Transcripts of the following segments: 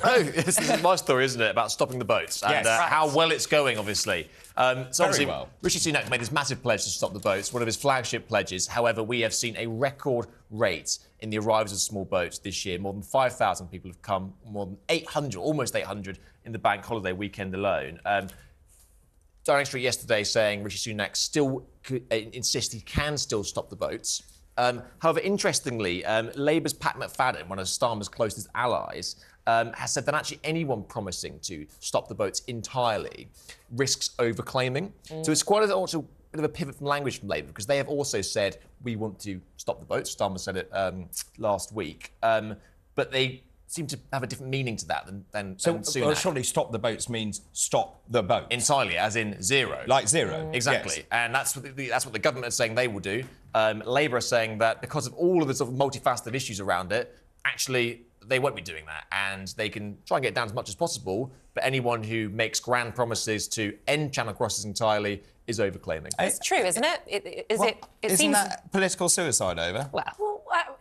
No, this is my story, isn't it, about stopping the boats and how well it's going, obviously. So obviously, well. Rishi Sunak made this massive pledge to stop the boats, one of his flagship pledges. However, we have seen a record rate in the arrivals of small boats this year. More than 5,000 people have come, more than 800, almost 800 in the bank holiday weekend alone. Downing Street yesterday saying Rishi Sunak still insists he can still stop the boats. However, interestingly, Labour's Pat McFadden, one of Starmer's closest allies, has said that actually anyone promising to stop the boats entirely risks overclaiming. So it's quite also a bit of a pivot from language from Labour, because they have also said we want to stop the boats. Starmer said it last week, but they seem to have a different meaning to that than Sunak. Well, surely stop the boats means stop the boat. Entirely, as in zero. Like zero. Exactly. Yes. And that's what the government is saying they will do. Labour are saying that because of all of the sort of multifaceted issues around it, actually, they won't be doing that. And they can try and get it down as much as possible, but anyone who makes grand promises to end channel crossings entirely is overclaiming. It's true, isn't it? Isn't that political suicide over? Well,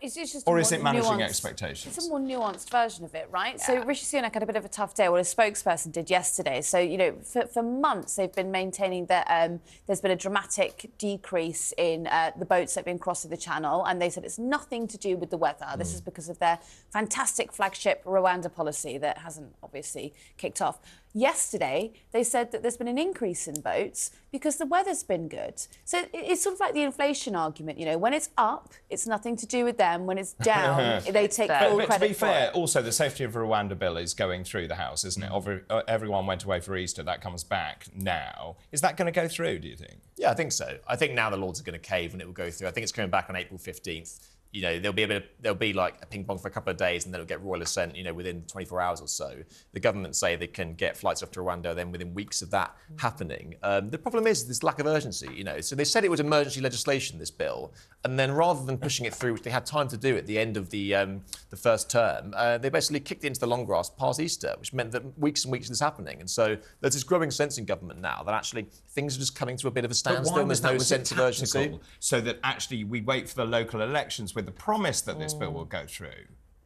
it's just or is it managing expectations? It's a more nuanced version of it, right? Yeah. So Rishi Sunak had a bit of a tough day. Well, his spokesperson did yesterday. So, you know, for months they've been maintaining that there's been a dramatic decrease in the boats that have been crossing the channel, and they said it's nothing to do with the weather. This is because of their fantastic flagship Rwanda policy that hasn't obviously kicked off. Yesterday, they said that there's been an increase in boats because the weather's been good. So it's sort of like the inflation argument, you know, when it's up, it's nothing to do with them. When it's down, they take full credit for it. But to be fair, also the Safety of Rwanda bill is going through the House, isn't it? Everyone went away for Easter. That comes back now. Is that going to go through, do you think? Yeah, I think so. I think now the Lords are going to cave and it will go through. I think it's coming back on April 15th. You know, there'll be like a ping pong for a couple of days and then it'll get royal assent, you know, within 24 hours or so. The government say they can get flights off to Rwanda then within weeks of that happening. The problem is this lack of urgency, you know. So they said it was emergency legislation, this bill, and then rather than pushing it through, which they had time to do at the end of the first term, they basically kicked it into the long grass past Easter, which meant that weeks and weeks of this happening. And so there's this growing sense in government now that actually things are just coming to a bit of a standstill and there's no sense of urgency. So that actually we wait for the local elections with the promise that this bill will go through.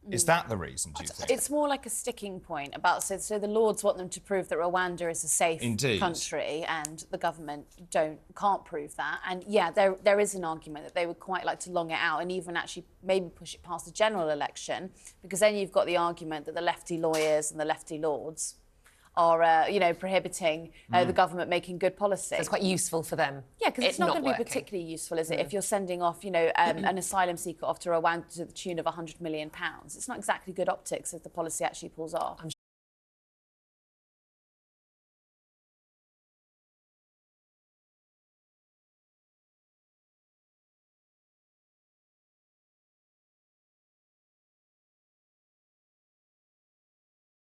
Is that the reason, do you think? It's more like a sticking point about, so the Lords want them to prove that Rwanda is a safe country, and the government can't prove that. And yeah, there is an argument that they would quite like to long it out and even actually maybe push it past the general election, because then you've got the argument that the lefty lawyers and the lefty Lords are, you know, prohibiting the government making good policy. So it's quite useful for them. Yeah, because it's not going to be particularly useful, is it, if you're sending off, you know, an asylum seeker off to Rwanda to the tune of £100 million. It's not exactly good optics if the policy actually pulls off.